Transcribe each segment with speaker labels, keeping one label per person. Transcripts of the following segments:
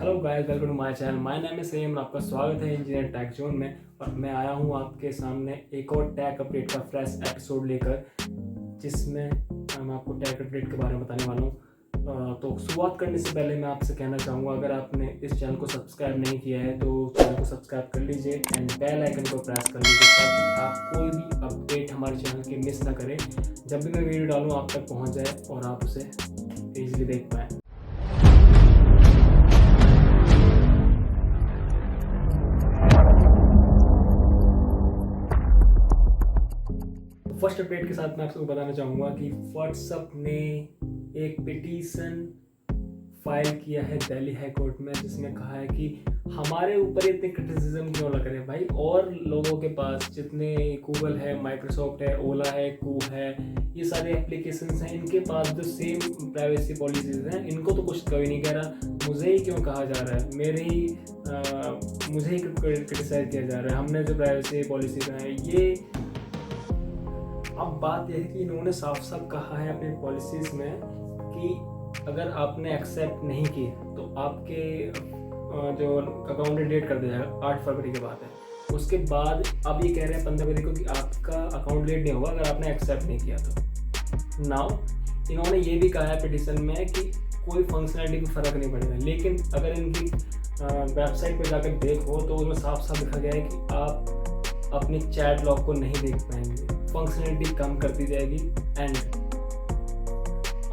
Speaker 1: Hello guys, welcome to my channel. My name is Sam और आपका स्वागत है इंजीनियर टेक जोन में। और मैं आया हूँ आपके सामने एक और टेक अपडेट का फ्रेश एपिसोड लेकर, जिसमें मैं आपको टेक अपडेट के बारे में बताने वाला हूँ। तो शुरुआत करने से पहले मैं आपसे कहना चाहूँगा, अगर आपने इस चैनल को सब्सक्राइब नहीं किया है तो चैनल को सब्सक्राइब कर लीजिए एंड बेल आइकन को प्रेस कर लीजिए, ताकि आप कोई भी अपडेट हमारे चैनल की मिस ना करें। जब भी मैं वीडियो डालूँ आप तक पहुँच जाए और आप उसे ईजिली देख पाएँ। फर्स्ट अपडेट के साथ मैं आपको बताना चाहूँगा कि व्हाट्सएप ने एक पिटीशन फाइल किया है दिल्ली हाई कोर्ट में, जिसमें कहा है कि हमारे ऊपर इतने क्रिटिसिज्म क्यों लग रहे हैं भाई। और लोगों के पास जितने गूगल है, माइक्रोसॉफ्ट है, ओला है, कू है, ये सारे एप्लीकेशंस हैं, इनके पास जो सेम प्राइवेसी पॉलिसीज हैं, इनको तो कुछ कोई नहीं कह रहा। मुझे ही क्यों कहा जा रहा है, मुझे ही क्रिटिसाइज किया जा रहा है, हमने जो प्राइवेसी पॉलिसी बनाई ये। अब बात यह है कि इन्होंने साफ साफ कहा है अपनी पॉलिसीज़ में कि अगर आपने एक्सेप्ट नहीं की तो आपके जो अकाउंट डेट कर दिया जाएगा 8 फरवरी के बाद है। उसके बाद अब ये कह रहे हैं 15 फरवरी को कि आपका अकाउंट डेट नहीं होगा अगर आपने एक्सेप्ट नहीं किया तो। नाउ इन्होंने ये भी कहा है पिटीशन में कि कोई फंक्शनलिटी में फ़र्क नहीं पड़ेगा, लेकिन अगर इनकी वेबसाइट पर जाकर देखो तो उसमें साफ साफ लिखा गया है कि आप अपनी चैट लॉग को नहीं देख पाएंगे, फंक्शनलिटी कम कर दी जाएगी एंड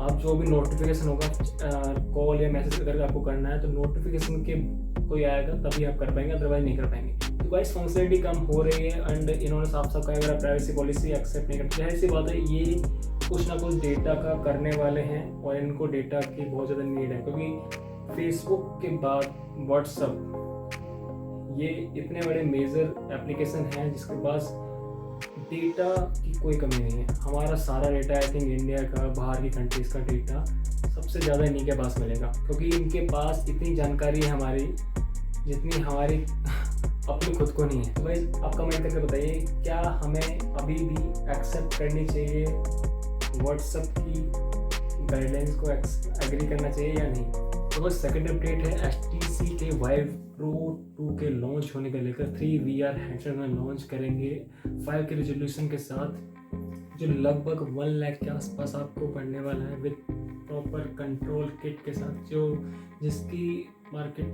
Speaker 1: आप जो भी नोटिफिकेशन होगा कॉल या मैसेज अगर आपको करना है तो नोटिफिकेशन के कोई आएगा तभी आप कर पाएंगे, अदरवाइज नहीं कर पाएंगे। तो गाइस फंक्शनलिटी कम हो रही है एंड इन्होंने साफ साफ कहा अगर प्राइवेसी पॉलिसी एक्सेप्ट नहीं करते, जाहिर सी बात है ये कुछ ना कुछ डेटा का करने वाले हैं और इनको डेटा की बहुत ज़्यादा नीड है, क्योंकि फेसबुक के बाद व्हाट्सएप ये इतने बड़े मेजर एप्लीकेशन हैं जिसके पास डेटा की कोई कमी नहीं है। हमारा सारा डेटा आई थिंक इंडिया का, बाहर की कंट्रीज़ का डेटा सबसे ज़्यादा इन्हीं के पास मिलेगा, क्योंकि इनके पास इतनी जानकारी है हमारी जितनी हमारी अपनी खुद को नहीं है। तो भाई आप कमेंट करके बताइए, क्या हमें अभी भी एक्सेप्ट करनी चाहिए व्हाट्सएप की गाइडलाइंस को, एग्री करना चाहिए या नहीं। तो बस सेकेंड अपडेट है HTC के Vive Pro 2 के लॉन्च होने के लेकर 3 VR हेडसेट में लॉन्च करेंगे 5 के रेजोल्यूशन के साथ, जो लगभग 1 लाख के आसपास आपको पड़ने वाला है विद प्रॉपर कंट्रोल किट के साथ, जिसकी मार्केट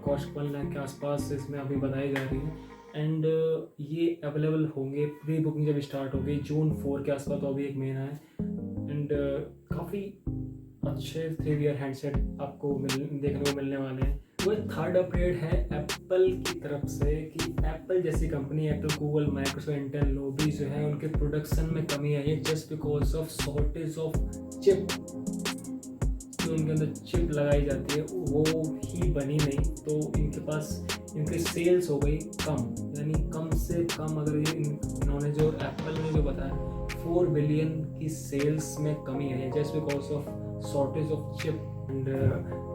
Speaker 1: कॉस्ट 1 लाख के आसपास इसमें अभी बताई जा रही है। एंड ये अवेलेबल होंगे, प्री बुकिंग जब स्टार्ट होगी जून 4 के आसपास, तो अभी एक महीना है। एंड काफ़ी अच्छे 3 VR हैंडसेट आपको देखने को मिलने वाले हैं। वो थर्ड अपडेट है एप्पल की तरफ से कि एप्पल जैसी company, Apple, Google, Microsoft, Intel, lobby जो है उनके प्रोडक्शन में कमी आई है just because of shortage of chip. जो उनके अंदर चिप लगाई जाती है वो ही बनी नहीं, तो इनके पास इनकी सेल्स हो गई कम, यानी कम से कम अगर ये इन्होंने जो एप्पल ने जो बताया 4 बिलियन की सेल्स में कमी आई है just because of shortage of chip. And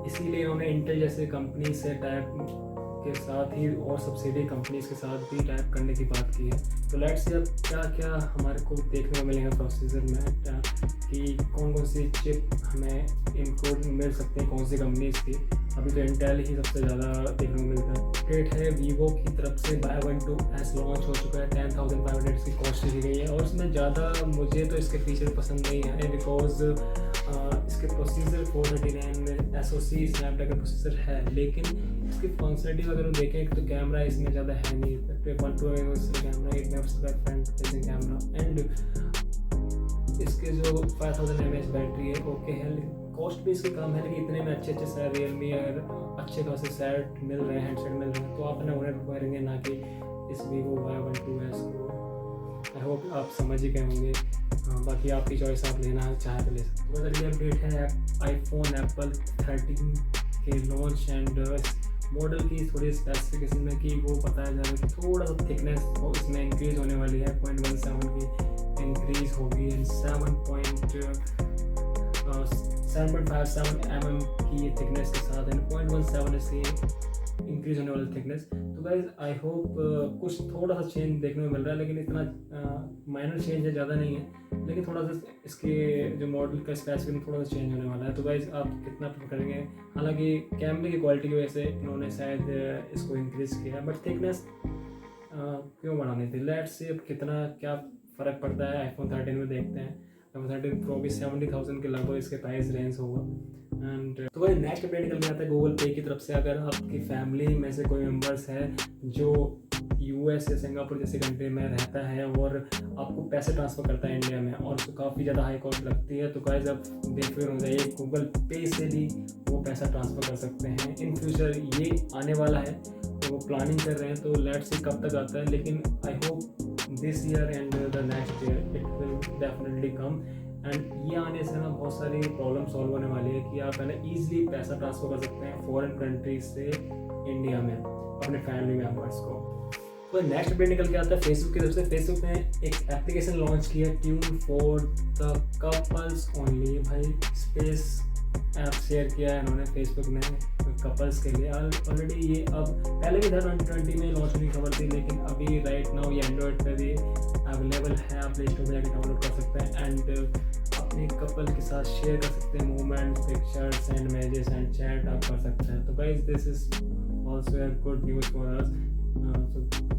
Speaker 1: इसीलिए इन्होंने इंटेल जैसे कंपनी से टाइप के साथ ही और सब्सिडी कंपनीज के साथ भी टाइप करने की बात की है। तो लेट्स सी अब क्या क्या हमारे को देखने को मिलेगा प्रोसीजर में, कि कौन कौन सी चिप हमें इंक्लूड मिल सकते हैं, कौन सी कंपनीज की। अभी तो इंटेल ही सबसे ज़्यादा देखने को मिलता है। अपडेट है वीवो की तरफ से Y12s लॉन्च हो चुका है, 10,500 की कॉस्ट दी गई है और इसमें ज़्यादा मुझे तो इसके फीचर पसंद नहीं आए, बिकॉज इसके प्रोसीजर 439 SoC स्नैपड्रैगन प्रोसेसर है, लेकिन इसकी फंक्शनलिटी अगर हम देखें तो कैमरा इसमें ज़्यादा है नहीं, 1.2 megapixel camera, 8 megapixel front facing camera and इसके जो 5000 mAh बैटरी है ओके है। कॉस्ट भी इसकी कम है, लेकिन इतने में अच्छे शायद रियलमी अगर अच्छे खासे सेट मिल रहे हैं, हैंडसेट मिल रहे हैं, तो आप उन्हें करेंगे ना कि इस वीवो Y12s को। आई होप आप समझ ही गए होंगे। बाकी आपकी चॉइस, आप लेना चाहे तो ले सकते हो। अगली अपडेट है आईफोन एप्पल 13 के लॉन्च एंड मॉडल की थोड़ी स्पेसिफिकेशन में कि वो बताया जा रहा है कि थोड़ा सा थिकनेस इसमें इंक्रीज़ होने वाली है, 0.17 की इंक्रीज़ होगी एंड 7.57 mm की थिकनेस के साथ एंड 0.17 इसकी इंक्रीज़ होने वाली थिकनेस। तो तो गाइज आई होप कुछ थोड़ा सा चेंज देखने को मिल रहा है, लेकिन इतना माइनर चेंज है, ज़्यादा नहीं है, लेकिन थोड़ा सा इसके जो मॉडल का स्पेसिफिकेशन थोड़ा सा चेंज होने वाला है। तो गाइज आप कितना प्रेफर करेंगे? हालांकि कैमरे की क्वालिटी की वजह से इन्होंने शायद इसको इंक्रीज़ किया है, बट थिकनेस क्यों बढ़ानी थी? लेट्स सी अब कितना क्या फ़र्क पड़ता है iPhone 13 में, देखते हैं। iPhone 13 Pro भी 70,000 के लगभग इसके प्राइस रेंज होगा। एंड तो भाई नेक्स्ट अपडेट निकल के आता है गूगल पे की तरफ से। अगर आपकी फैमिली में से कोई मेम्बर्स है जो US या सिंगापुर जैसी कंट्री में रहता है और आपको पैसे ट्रांसफ़र करता है इंडिया में और उसको काफ़ी ज़्यादा हाई कॉस्ट लगती है, तो गाइस अब बेफिक्र हो जाइए, गूगल पे से भी वो पैसा ट्रांसफ़र कर सकते हैं। इन फ्यूचर ये आने वाला है, तो वो प्लानिंग कर रहे हैं, तो लेट्स सी कब तक आता है, लेकिन I hope this year and the next year it will definitely come. And ये आने से ना बहुत सारी प्रॉब्लम सॉल्व होने वाली है कि आप है ना ईजिली पैसा ट्रांसफ़र कर सकते हैं फॉरेन कंट्रीज से इंडिया में अपने फैमिली मेम्बर्स को। तो नेक्स्ट अपडेट निकल के आता है फेसबुक की तरफ से। फेसबुक ने एक एप्लीकेशन लॉन्च किया, tune for the couples only. भाई स्पेस ऐप शेयर किया है इन्होंने फेसबुक ने कपल्स के लिए। ऑलरेडी ये अब पहले भी था 2020 में लॉन्च होने की खबर थी, लेकिन अभी राइट नाउ ये एंड्रॉयड पे भी अवेलेबल है, आप प्ले स्टोर पर जाकर डाउनलोड कर सकते हैं एंड अपने कपल के साथ शेयर कर सकते हैं moment, pictures and images and chat आप कर सकते हैं। तो guys this is also a good news for us.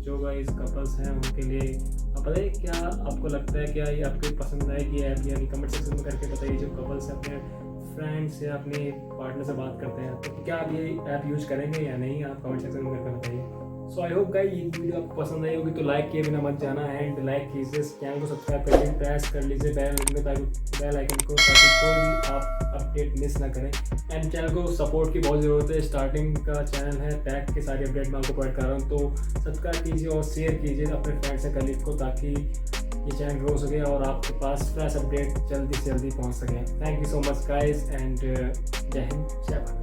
Speaker 1: जो गाइस कपल्स हैं उनके लिए अब पता है क्या आपको लगता है, क्या ये आपको पसंद आएगी ऐप, यानी कमेंट सेक्शन में करके बताइए। जो कपल्स अपने फ्रेंड्स या अपने पार्टनर से बात करते हैं, तो क्या आप ये ऐप यूज़ करेंगे या नहीं, आप कमेंट सेक्शन में करके बताइए। सो आई होप गाइस ये वीडियो आपको पसंद आई होगी, तो लाइक किए बिना मत जाना एंड लाइक कीजिए, चैनल को सब्सक्राइब कर लीजिए, प्रेस कर लीजिए बेल आइकन को, ताकि कोई भी आप अपडेट मिस ना करें। एंड चैनल को सपोर्ट की बहुत ज़रूरत है, स्टार्टिंग का चैनल है, टैग के सारे अपडेट मैं आपको प्रोवाइड कर रहा हूँ, तो सब्सक्राइब कीजिए और शेयर कीजिए अपने फ्रेंड्स से कलीग को, ताकि ये चैनल ग्रो सके और आपके पास फ्रेश अपडेट जल्दी से जल्दी पहुँच सके। Thank you so much guys and जय हिंद, जय भारत।